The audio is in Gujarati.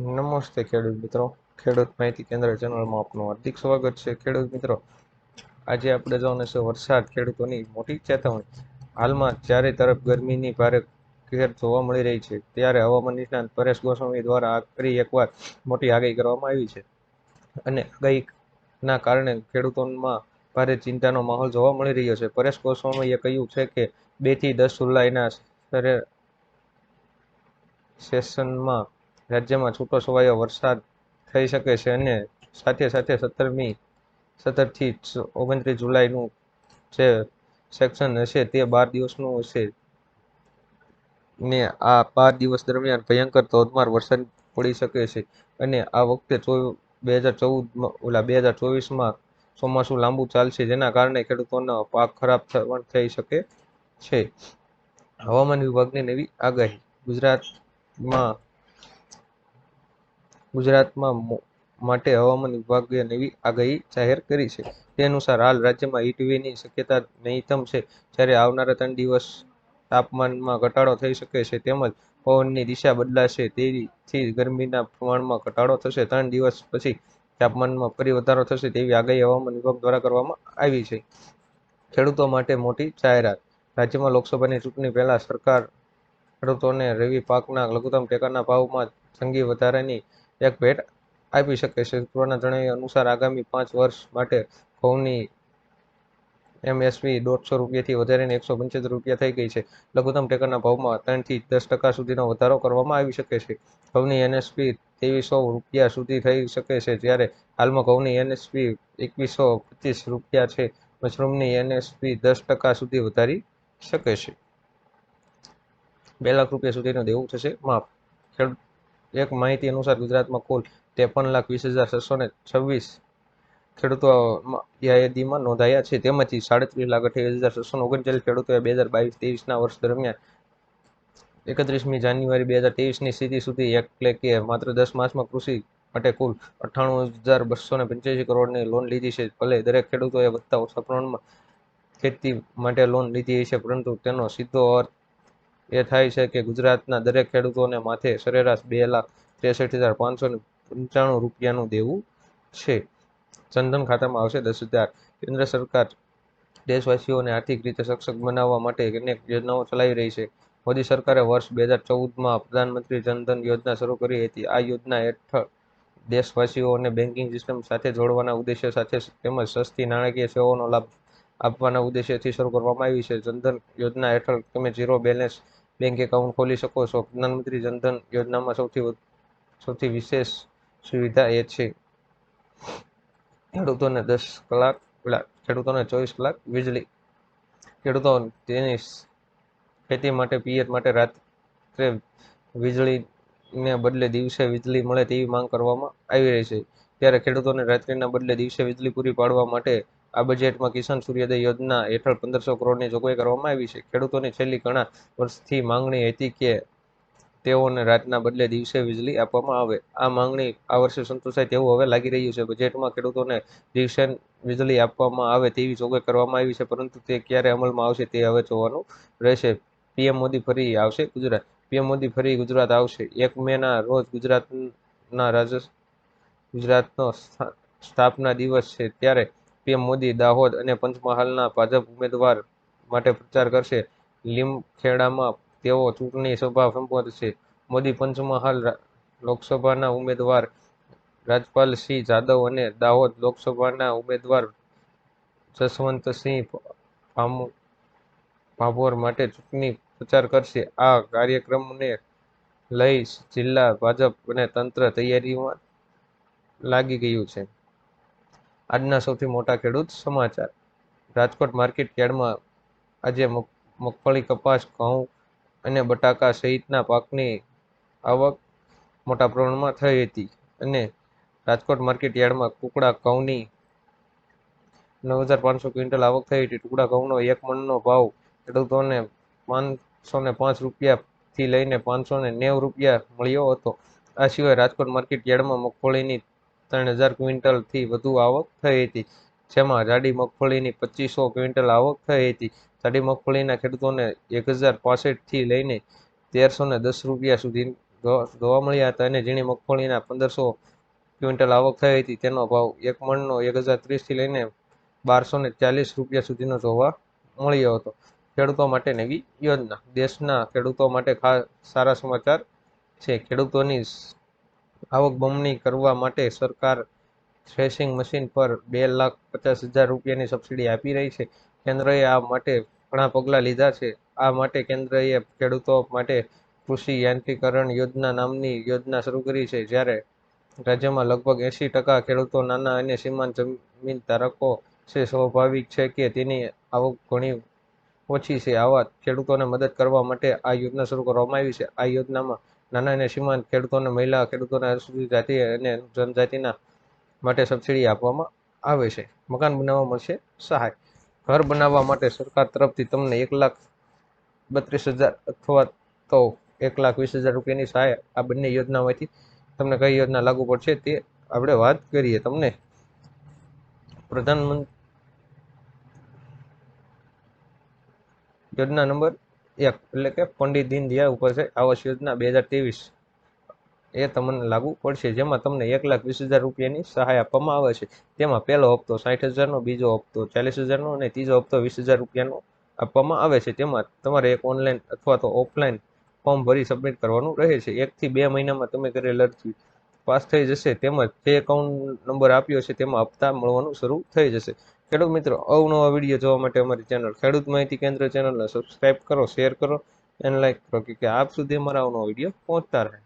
નમસ્તે ખેડૂત મિત્રો, ખેડૂત માહિતી કેન્દ્ર ચેનલમાં આપનું હાર્દિક સ્વાગત છે. ખેડૂત મિત્રો, આજે આપણે જોવાનું છે વરસાદ, ખેડૂતોની મોટી ચેતવણી. હાલમાં ચારે તરફ ગરમીની ભારે કહેર જોવા મળી રહી છે, ત્યારે હવામાન નિષ્ણાત પરેશ ગોસ્વામી દ્વારા ફરી એકવાર મોટી આગાહી કરવામાં આવી છે અને આગાહીના કારણે ખેડૂતોમાં ભારે ચિંતાનો માહોલ જોવા મળી રહ્યો છે. પરેશ ગોસ્વામીએ કહ્યું છે કે 2 થી 10 જુલાઈના સેશનમાં રાજ્યમાં છૂટોછવાયો વરસાદ થઈ શકે છે અને સાથે સાથે 17 થી 29 જુલાઈનું જે સેક્શન હશે તે 12 દિવસનું હશે ને આ 12 દિવસ દરમિયાન ભયંકર ધોધમાર વરસાદ પડી શકે છે અને આ વખતે 2024માં ચોમાસું લાંબુ ચાલશે, જેના કારણે ખેડૂતોનો પાક ખરાબ પણ થઈ શકે છે. હવામાન વિભાગની નવી આગાહી. ગુજરાતમાં માટે હવામાન વિભાગે નવી આગાહી જાહેર કરી છે. તે અનુસાર હાલ રાજ્યમાં હીટવેવની શક્યતા ન્યૂનતમ છે, જ્યારે આવનારા 3 દિવસ તાપમાનમાં ઘટાડો થઈ શકે છે તેમજ પવનની દિશા બદલાશે, તેથી ગરમીના પ્રમાણમાં ઘટાડો થશે. 3 દિવસ પછી તાપમાનમાં ફરી વધારો થશે તેવી આગાહી હવામાન વિભાગ દ્વારા કરવામાં આવી છે. ખેડૂતો માટે મોટી જાહેરાત. રાજ્યમાં લોકસભાની ચૂંટણી પહેલા સરકાર ખેડૂતોને રવિ પાકના લઘુત્તમ ટેકાના ભાવમાં જંગી વધારાની એક ભેટ આપી શકે છે. સૂત્રોના જણાવ્યા અનુસાર આગામી 5 વર્ષ માટે ઘઉંની એમએસપી 150 રૂપિયાથી વધારીને 175 રૂપિયા થઈ ગઈ છે. લઘુત્તમ ટેકાના ભાવમાં 3 થી 10% સુધીનો વધારો કરવામાં આવી શકે છે. ઘઉંની એનએસપી 2300 રૂપિયા સુધી થઈ શકે છે, જ્યારે હાલમાં ઘઉંની એનએસપી 2125 રૂપિયા છે. મશરૂમની એનએસપી 10% સુધી વધારી શકે છે. 2 લાખ રૂપિયા સુધીનું દેવું થશે માફ. એક માહિતી અનુસાર ગુજરાતમાં કુલ 53,20,626 ખેડૂતો યાદીમાં નોંધાયા છે. તેમાંથી 37,28,639 ખેડૂતોએ 2022-23ના વર્ષ દરમિયાન 31મી જાન્યુઆરી 2023ની સ્થિતિ સુધી એટલે કે માત્ર 10 માસમાં કૃષિ માટે કુલ 98,285 કરોડની લોન લીધી છે. ભલે દરેક ખેડૂતોએ વધતા ઓછા પ્રમાણમાં ખેતી માટે લોન લીધી હશે, પરંતુ તેનો સીધો અર્થ એ થાય છે કે ગુજરાતના દરેક ખેડૂતોને માથે સરેરાશ 2,63,595 રૂપિયાનું દેવું છે. જનધન ખાતામાં આવશે 10,000. કેન્દ્ર સરકાર દેશવાસીઓને આર્થિક રીતે સક્ષમ બનાવવા માટે અનેક યોજનાઓ ચલાવી રહી છે. મોદી સરકારે વર્ષ 2014માં પ્રધાનમંત્રી જનધન યોજના શરૂ કરી હતી. આ યોજના હેઠળ દેશવાસીઓને બેન્કિંગ સિસ્ટમ સાથે જોડવાના ઉદ્દેશ્ય સાથે તેમજ સસ્તી નાણાકીય સેવાઓનો લાભ આપવાના ઉદ્દેશ્યથી શરૂ કરવામાં આવી છે. જનધન યોજના હેઠળ તમે ઝીરો બેલેન્સ બેંક એકાઉન્ટ ખોલી શકો છો. પ્રધાનમંત્રી જનધન યોજનામાં સૌથી વિશેષ સુવિધા એ છે ખેડૂતોને 24 કલાક વીજળી. ખેડૂતો તેની ખેતી માટે પિયત માટે રાત્રે વીજળીને બદલે દિવસે વીજળી મળે તેવી માંગ કરવામાં આવી રહી છે. ત્યારે ખેડૂતોને રાત્રિના બદલે દિવસે વીજળી પૂરી પાડવા માટે આ બજેટમાં કિસાન સૂર્યોદય યોજના હેઠળ 1,500 કરોડની જોગવાઈ કરવામાં આવી છે. ખેડૂતોની છેલ્લી ઘણા વર્ષથી માંગણી હતી કે તેઓને રાતના બદલે દિવસે વીજળી આપવામાં આવે. આ માંગણી આ વર્ષે સંતોષાય તેવું હવે લાગી રહ્યું છે. બજેટમાં ખેડૂતોને દિવસે વીજળી આપવામાં આવે તેવી જોગવાઈ કરવામાં આવી છે, પરંતુ તે ક્યારે અમલમાં આવશે તે હવે જોવાનું રહેશે. પીએમ મોદી ફરી આવશે ગુજરાત. પીએમ મોદી ફરી ગુજરાત આવશે. 1 મેના રોજ ગુજરાતનો સ્થાપના દિવસ છે, ત્યારે પીએમ મોદી દાહોદ અને પંચમહાલના ભાજપ ઉમેદવાર માટે પ્રચાર કરશે. લીમખેડામાં તેઓ ચૂંટણી સભા સંબોધશે. મોદી પંચમહાલ લોકસભાના ઉમેદવાર રાજપાલસિંહ જાદવ અને દાહોદ લોકસભાના ઉમેદવાર જસવંતસિંહ ભાભોર માટે ચૂંટણી પ્રચાર કરશે. આ કાર્યક્રમને લઈ જિલ્લા ભાજપ અને તંત્ર તૈયારીમાં લાગી ગયું છે. આજના સૌથી મોટા ખેડૂત સમાચાર. રાજકોટ માર્કેટ યાર્ડમાં આજે મગફળી, કપાસ, ઘઉં અને બટાકા સહિતના પાકની આવક મોટા પ્રમાણમાં થઈ હતી અને રાજકોટ માર્કેટ યાર્ડમાં ટુકડા ઘઉંની 9,500 ક્વિન્ટલ આવક થઈ હતી. ટુકડા ઘઉંનો 1 મણનો ભાવ ખેડૂતોને 505 રૂપિયાથી લઈને 590 રૂપિયા મળ્યો હતો. આ સિવાય રાજકોટ માર્કેટ યાર્ડમાં મગફળીની 3,000 ક્વિન્ટલથી વધુ આવક થઈ હતી, જેમાં જાડી મગફળીની 2,500 ક્વિન્ટલ આવક થઈ હતી. જાડી મગફળીના ખેડૂતોને 1,065થી લઈને 1,310 રૂપિયા સુધી જોવા મળ્યા હતા અને ઝીણી મગફળીના 1500 ક્વિન્ટલ આવક થઈ હતી. તેનો ભાવ એક મણનો 1030 થી લઈને 1240 રૂપિયા સુધીનો જોવા મળ્યો હતો. ખેડૂતો માટે નવી યોજના. દેશના ખેડૂતો માટે ખાસ સારા સમાચાર છે. ખેડૂતોની આવક બમણી કરવા માટે સરકાર થ્રેશિંગ મશીન પર 2,50,000 રૂપિયાની સબસિડી આપી રહી છે. કેન્દ્રએ આ માટે ઘણા પગલાં લીધા છે. આ માટે કેન્દ્રએ ખેડૂતો માટે કૃષિ યાંત્રીકરણ યોજના નામની યોજના શરૂ કરી છે. જ્યારે રાજ્યમાં લગભગ 80% ખેડૂતો નાના અને સીમાંત જમીન ધારકો છે. સ્વાભાવિક છે કે તેની આવક ઘણી ઓછી છે. આવા ખેડૂતોને મદદ કરવા માટે આ યોજના શરૂ કરવામાં આવી છે. આ યોજનામાં નાના અને સીમાંત ખેડૂતોને, મહિલા ખેડૂતોને, અનુસૂચિત જાતિ અને જનજાતિના માટે સબસિડી આપવામાં આવે છે. મકાન બનાવવા મળશે સહાય. ઘર બનાવવા માટે સરકાર તરફથી તમને 1,32,000 અથવા તો 1,20,000 રૂપિયાની સહાય. આ બંને યોજનામાંથી તમને કઈ યોજના લાગુ પડશે તે આપણે વાત કરીએ. તમને પ્રધાનમંત્રી યોજના નંબર 1 એટલે કે પંડિત દીનદયાળ ઉપાધ્યાય આવાસ યોજના 2023 એ તમને લાગુ પડશે, જેમાં તમને 1,20,000 રૂપિયાની સહાય આપવામાં આવે છે. તેમાં પહેલો હપ્તો 60,000નો, બીજો હપ્તો 40,000નો અને ત્રીજો હપ્તો 20,000 રૂપિયાનો આપવામાં આવે છે. તેમાં તમારે એક ઓનલાઈન અથવા તો ઓફલાઈન ફોર્મ ભરી સબમિટ કરવાનું રહે છે. 1 થી 2 મહિનામાં તમે કરેલ અરજી પાસ થઈ જશે. તેમજ જે એકાઉન્ટ નંબર આપ્યો છે તેમાં હપ્તા મળવાનું શરૂ થઈ જશે. ખેડૂત મિત્રો, અવનવા વિડીયો જોવા માટે અમારી ચેનલ ખેડૂત માહિતી કેન્દ્ર ચેનલને સબસ્ક્રાઇબ કરો, શેર કરો અને લાઈક કરો કે આપ સુધી અમારા અવનવા વિડીયો પહોંચતા રહે.